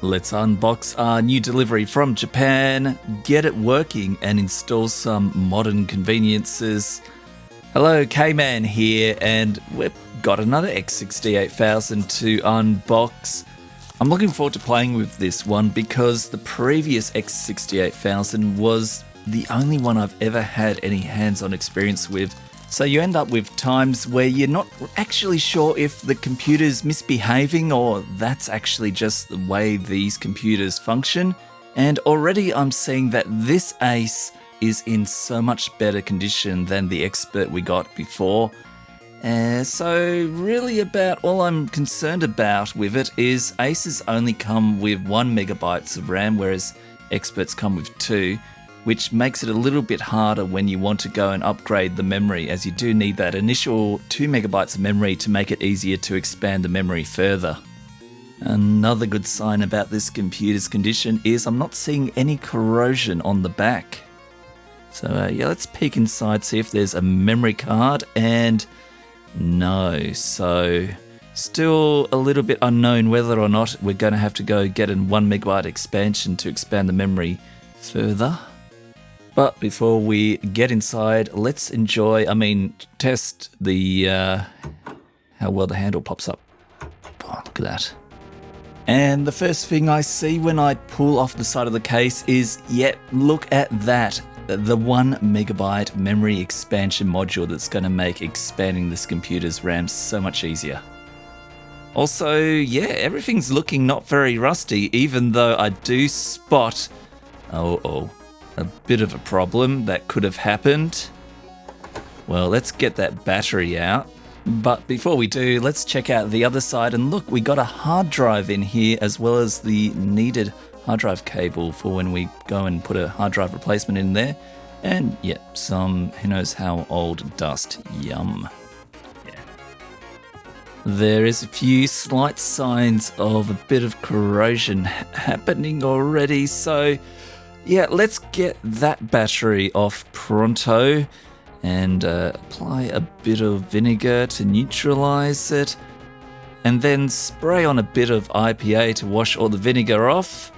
Let's unbox our new delivery from Japan, get it working and install some modern conveniences. Hello, K-Man here, and we've got another X68000 to unbox. I'm looking forward to playing with this one because the previous X68000 was the only one I've ever had any hands-on experience with. So you end up with times where you're not actually sure if the computer's misbehaving or that's actually just the way these computers function. And already I'm seeing that this Ace is in so much better condition than the Expert we got before. So really about all I'm concerned about with it is Aces only come with 1 megabytes of RAM, whereas Experts come with 2. Which makes it a little bit harder when you want to go and upgrade the memory, as you do need that initial 2 megabytes of memory to make it easier to expand the memory further. Another good sign about this computer's condition is I'm not seeing any corrosion on the back. So yeah, let's peek inside, see if there's a memory card, and no. So still a little bit unknown whether or not we're going to have to go get a 1 megabyte expansion to expand the memory further. But before we get inside, let's test the how well the handle pops up. Oh, look at that. And the first thing I see when I pull off the side of the case is, look at that. The 1 megabyte memory expansion module that's going to make expanding this computer's RAM so much easier. Also, everything's looking not very rusty, even though I do spot a bit of a problem that could have happened. Well, let's get that battery out. But before we do, let's check out the other side. And look, we got a hard drive in here as well as the needed hard drive cable for when we go and put a hard drive replacement in there. And some who knows how old dust. Yum. There is a few slight signs of a bit of corrosion happening already, so let's get that battery off pronto and apply a bit of vinegar to neutralize it, and then spray on a bit of IPA to wash all the vinegar off.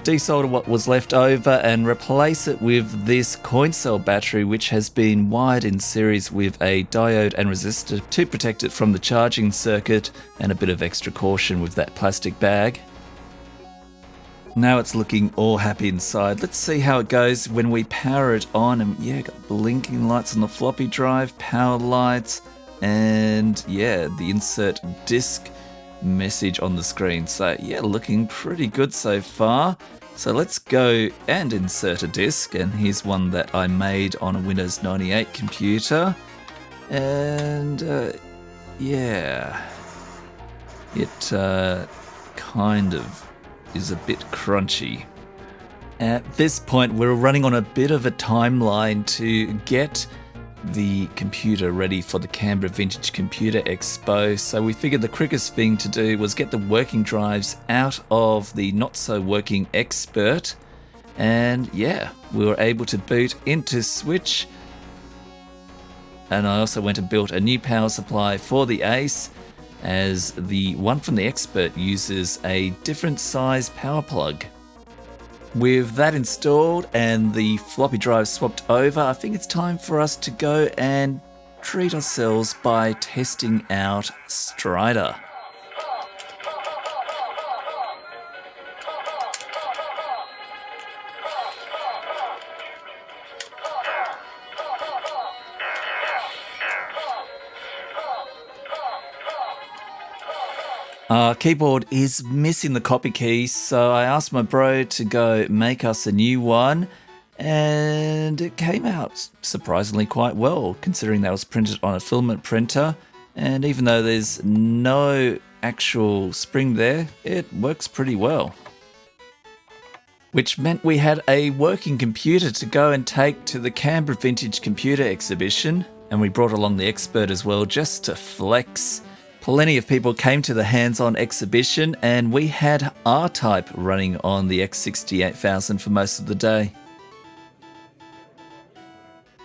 Desolder what was left over and replace it with this coin cell battery, which has been wired in series with a diode and resistor to protect it from the charging circuit, and a bit of extra caution with that plastic bag. Now it's looking all happy inside. Let's see how it goes when we power it on. And got blinking lights on the floppy drive, power lights, and the insert disk message on the screen. So looking pretty good so far. So let's go and insert a disk, and here's one that I made on a Windows 98 computer. And it kind of is a bit crunchy. At this point, we're running on a bit of a timeline to get the computer ready for the Canberra Vintage Computer Expo, so we figured the quickest thing to do was get the working drives out of the not so working Expert, and we were able to boot into Switch. And I also went and built a new power supply for the Ace, as the one from the Expert uses a different size power plug. With that installed and the floppy drive swapped over, I think it's time for us to go and treat ourselves by testing out Strider. Our keyboard is missing the copy key, so I asked my bro to go make us a new one, and it came out surprisingly quite well, considering that it was printed on a filament printer, and even though there's no actual spring there, it works pretty well. Which meant we had a working computer to go and take to the Canberra Vintage Computer Exhibition, and we brought along the Expert as well just to flex. Plenty of people came to the hands-on exhibition, and we had R-Type running on the X68000 for most of the day.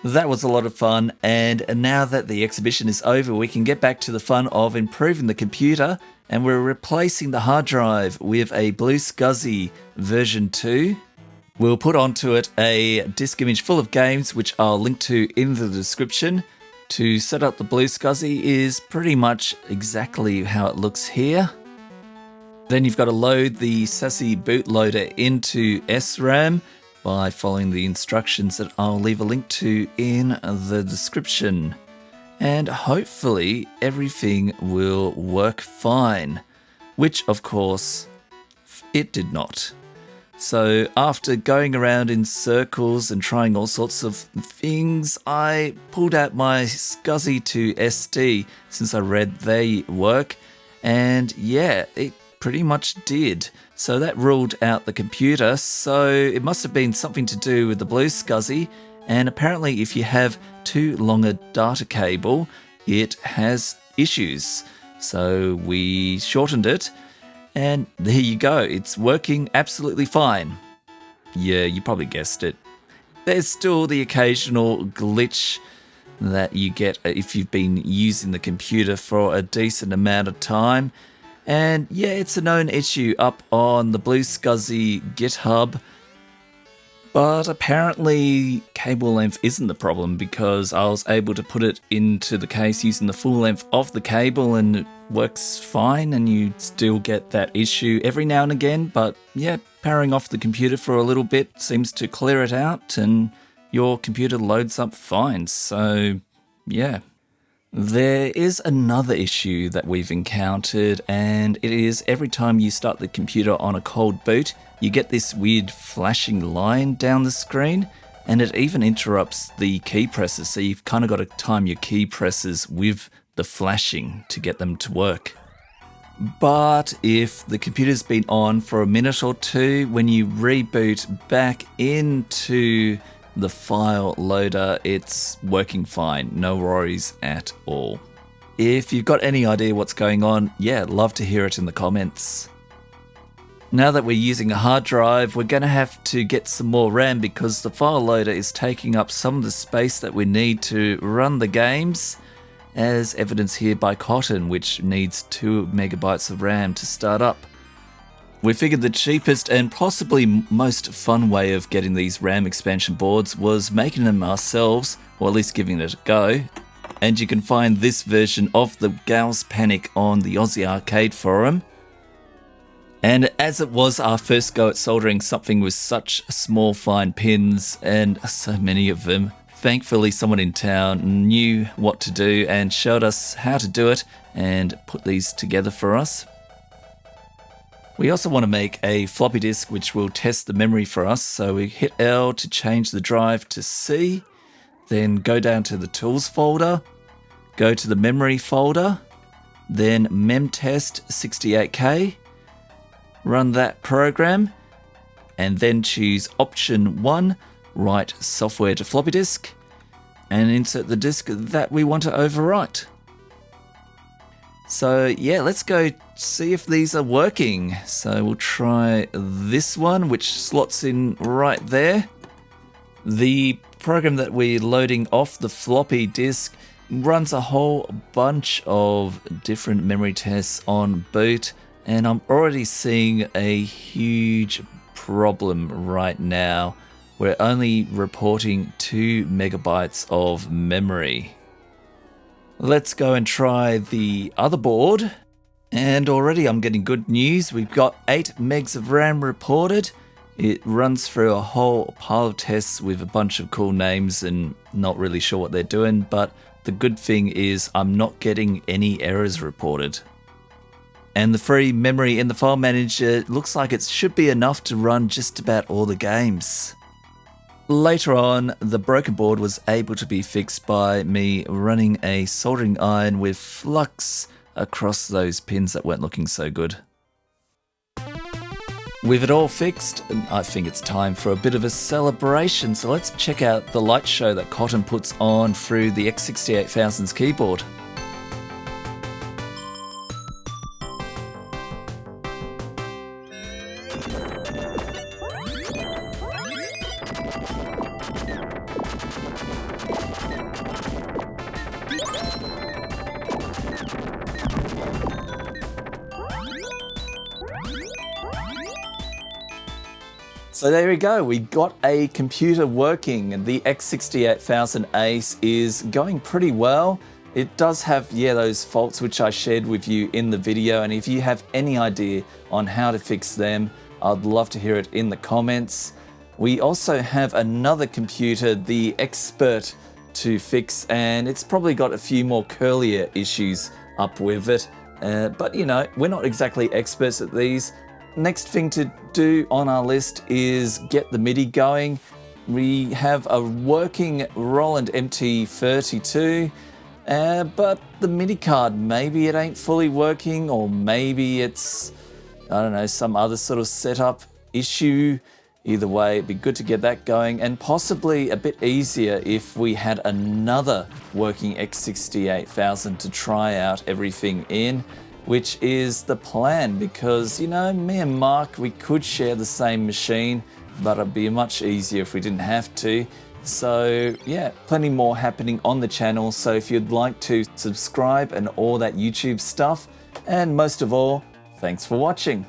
That was a lot of fun, and now that the exhibition is over, we can get back to the fun of improving the computer, and we're replacing the hard drive with a BlueSCSI version 2. We'll put onto it a disk image full of games, which I'll link to in the description. To set up the BlueSCSI is pretty much exactly how it looks here. Then you've got to load the SASI bootloader into SRAM by following the instructions that I'll leave a link to in the description. And hopefully everything will work fine, which of course it did not. So after going around in circles and trying all sorts of things, I pulled out my SCSI to SD since I read they work, and yeah, it pretty much did. So that ruled out the computer, so it must have been something to do with the BlueSCSI, and apparently if you have too long a data cable, it has issues. So we shortened it, and there you go, it's working absolutely fine. Yeah, you probably guessed it. There's still the occasional glitch that you get if you've been using the computer for a decent amount of time. And yeah, it's a known issue up on the BlueSCSI GitHub. But apparently cable length isn't the problem, because I was able to put it into the case using the full length of the cable and it works fine, and you still get that issue every now and again. But yeah, powering off the computer for a little bit seems to clear it out and your computer loads up fine. So yeah. There is another issue that we've encountered, and it is every time you start the computer on a cold boot, you get this weird flashing line down the screen, and it even interrupts the key presses, so you've kind of got to time your key presses with the flashing to get them to work. But if the computer's been on for a minute or two, when you reboot back into the file loader, it's working fine, no worries at all. If you've got any idea what's going on, yeah, love to hear it in the comments. Now that we're using a hard drive, we're going to have to get some more RAM, because the file loader is taking up some of the space that we need to run the games, as evidenced here by Cotton, which needs 2 megabytes of RAM to start up. We figured the cheapest and possibly most fun way of getting these RAM expansion boards was making them ourselves, or at least giving it a go. And you can find this version of the Gals Panic on the Aussie Arcade forum. And as it was our first go at soldering something with such small fine pins and so many of them, thankfully someone in town knew what to do and showed us how to do it and put these together for us. We also want to make a floppy disk which will test the memory for us, so we hit L to change the drive to C, then go down to the tools folder, go to the memory folder, then memtest 68K, run that program, and then choose option 1, write software to floppy disk, and insert the disk that we want to overwrite. So yeah, let's go see if these are working. So we'll try this one, which slots in right there. The program that we're loading off the floppy disk runs a whole bunch of different memory tests on boot, and I'm already seeing a huge problem right now. We're only reporting 2 megabytes of memory. Let's go and try the other board. And already I'm getting good news. We've got 8 megs of RAM reported. It runs through a whole pile of tests with a bunch of cool names and not really sure what they're doing. But the good thing is I'm not getting any errors reported. And the free memory in the file manager looks like it should be enough to run just about all the games. Later on, the broken board was able to be fixed by me running a soldering iron with flux across those pins that weren't looking so good. With it all fixed, I think it's time for a bit of a celebration, so let's check out the light show that Cotton puts on through the X68000's keyboard. So there we go, we got a computer working. The X68000 Ace is going pretty well. It does have, those faults which I shared with you in the video, and if you have any idea on how to fix them, I'd love to hear it in the comments. We also have another computer, the Expert, to fix, and it's probably got a few more curlier issues up with it. But you know, we're not exactly experts at these. Next thing to do on our list is get the MIDI going. We have a working Roland MT32, but the MIDI card, maybe it ain't fully working, or maybe it's, I don't know, some other sort of setup issue. Either way, it'd be good to get that going, and possibly a bit easier if we had another working X68000 to try out everything in, which is the plan, because, you know, me and Mark, we could share the same machine, but it'd be much easier if we didn't have to. So yeah, plenty more happening on the channel, so if you'd like to subscribe and all that YouTube stuff, and most of all, thanks for watching.